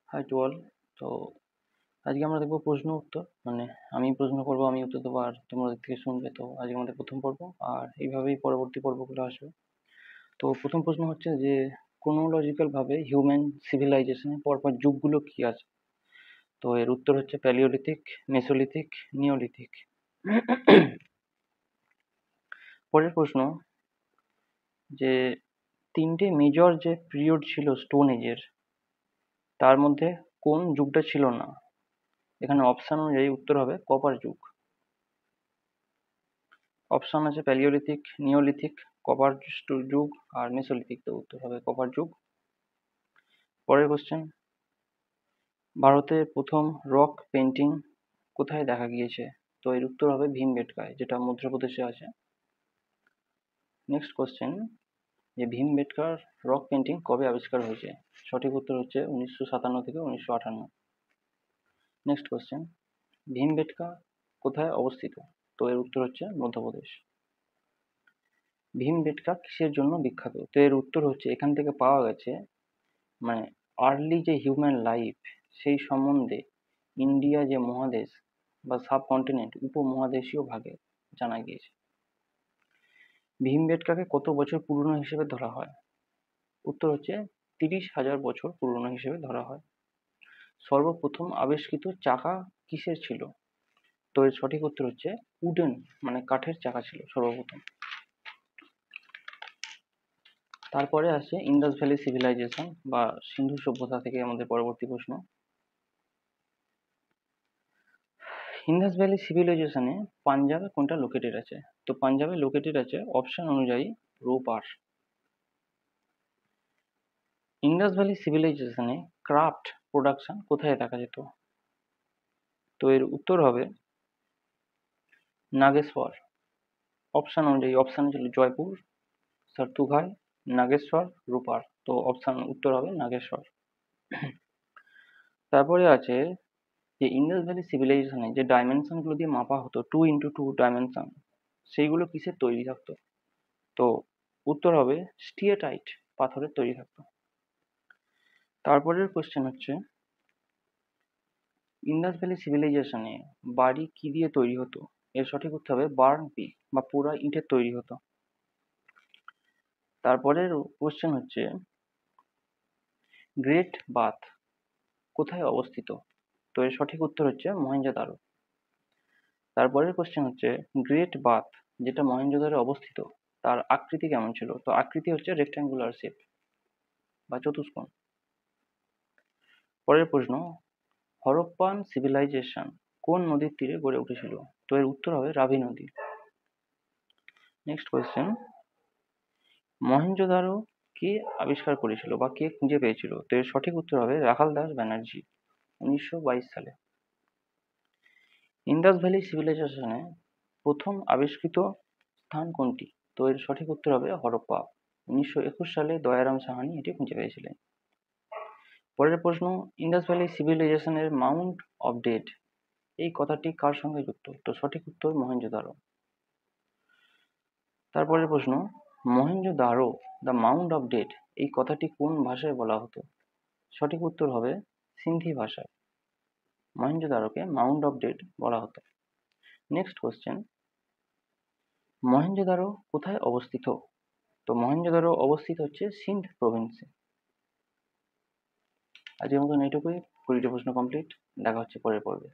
High to all. তো আজকে আমরা দেখবো প্রশ্ন উত্তর, মানে আমি প্রশ্ন করবো, আমি উত্তর দেবো, আর তোমাদের থেকে শুনবে। তো আজকে আমাদের প্রথম পর্ব, আর এইভাবেই পরবর্তী পর্বগুলো আসবে। তো প্রথম প্রশ্ন হচ্ছে যে ক্রোনোলজিক্যাল ভাবে হিউম্যান সিভিলাইজেশনের পরপর যুগগুলো কি আছে? তো এর উত্তর হচ্ছে প্যালিওলিথিক, মেসোলিথিক, নিওলিথিক। পরের প্রশ্ন যে তিনটে মেজর যে পিরিয়ড ছিল স্টোন এজের, তার মধ্যে কোন যুগটা ছিল না? এখানে অপশন অনুযায়ী উত্তর হবে কপার যুগ। অপশন আছে প্যালিওলিথিক, নিওলিথিক, কপার যুগ আর মেসোলিথিক। তো উত্তর হবে কপার যুগ। পরের কোশ্চেন, ভারতের প্রথম রক পেন্টিং কোথায় দেখা গিয়েছে? তো এর উত্তর হবে ভীমবেটকায়, যেটা মধ্যপ্রদেশে আছে। নেক্সট কোশ্চেন, যে ভীমবেটকার রক পেন্টিং কবে আবিষ্কার হয়েছে? সঠিক উত্তর হচ্ছে 1957 থেকে 1958। নেক্সট কোশ্চেন, ভীমবেটকা কোথায় অবস্থিত? তো এর উত্তর হচ্ছে মধ্যপ্রদেশ। ভীমবেটকা কিসের জন্য বিখ্যাত? তো এর উত্তর হচ্ছে এখান থেকে পাওয়া গেছে, মানে আর্লি যে হিউম্যান লাইফ, সেই সম্বন্ধে ইন্ডিয়া যে মহাদেশ বা সাবকন্টিনেন্ট, উপমহাদেশীয় ভাগে জানা গিয়েছে। ভীমবেটকাকে কত বছর পুরনো হিসেবে ধরা হয়? উত্তর হচ্ছে 30,000 বছর পুরনো হিসেবে ধরা হয়। সর্বপ্রথম আবিষ্কৃত চাকা কিসের ছিল? তো এর সঠিক উত্তর হচ্ছে উডেন, মানে কাঠের চাকা ছিল সর্বপ্রথম। তারপরে আসে ইন্দাস ভ্যালি সিভিলাইজেশন বা সিন্ধু সভ্যতা থেকে আমাদের পরবর্তী প্রশ্ন। ইন্দাস ভ্যালি সিভিলাইজেশনে পাঞ্জাবে কোনটা লোকেটেড আছে? তো পাঞ্জাবে লোকেটেড আছে অপশন অনুযায়ী রোপার। ইন্দাস ভ্যালি সিভিলাইজেশনে ক্রাফট প্রোডাকশন কোথায় দেখা যেত? তো এর উত্তর হবে নাগেশ্বর। অপশন অনুযায়ী অপশন ছিল জয়পুর, সার্তুঘাই, নাগেশ্বর, রূপার। তো অপশন উত্তর হবে নাগেশ্বর। তারপরে আছে যে ইন্দাস ভ্যালি সিভিলাইজেশনে যে ডাইমেনশন গুলো দিয়ে মাপা হতো, 2x2 ডাইমেনশন, সেইগুলো কিসের তৈরি থাকতো? তো উত্তর হবে স্টিয়াটাইট, পাথরের তৈরি থাকতো। তারপরের কোশ্চেন হচ্ছে ইন্দাস ভ্যালি সিভিলাইজেশনে বাড়ি কি দিয়ে তৈরি হতো? এর সঠিক উত্তর হবে বার্ন পিক বা পোড়া ইটের তৈরি হতো। তারপরের কোশ্চেন হচ্ছে গ্রেট বাথ কোথায় অবস্থিত? তো এর সঠিক উত্তর হচ্ছে মহেঞ্জোদারো। তারপরের কোশ্চেন হচ্ছে গ্রেট বাথ যেটা মহেঞ্জোদারো অবস্থিত, তার আকৃতি কেমন ছিল? তো আকৃতি হচ্ছে রেক্ট্যাঙ্গুলার শেপ বা চতুষ্কোণ। পরের প্রশ্ন, হরপ্পান সিভিলাইজেশন কোন নদীর তীরে গড়ে উঠেছিল? তো এর উত্তর হবে রাভি নদী। নেক্সট কোয়েশ্চেন, মহেঞ্জোদারো কে আবিষ্কার করেছিল বা কে খুঁজে পেয়েছিল? তো এর সঠিক উত্তর হবে রাখাল দাস ব্যানার্জি, 1922 সালে। ইন্দাস ভ্যালি সিভিলাইজেশনে প্রথম আবিষ্কৃত স্থান কোনটি? তো এর সঠিক উত্তর হবে হরপ্পা, 1921 সালে দয়ারাম সাহানি এটি খুঁজে পেয়েছিলেন। পরের প্রশ্ন, ইন্দাস ভ্যালি সিভিলাইজেশনের মাউন্ট অফ ডেড এই কথাটি কার সঙ্গে যুক্ত? তো সঠিক উত্তর মহেঞ্জোদারো। তারপরের প্রশ্ন, Mohenjo-daro the Mount of dead এই কথাটি কোন ভাষায় বলা হতো? সঠিক উত্তর হবে সিন্ধি ভাষায়। মহেঞ্জোদারোকে মাউন্ট অফ ডেড বলা হতো। নেক্সট কোশ্চেন, মহেঞ্জোদারো কোথায় অবস্থিত? তো মহেঞ্জোদারো অবস্থিত হচ্ছে সিন্ধ প্রভিন্সে। আজকের মতন এইটুকুই, 20টি প্রশ্ন কমপ্লিট। দেখা হচ্ছে পরের পর্বে।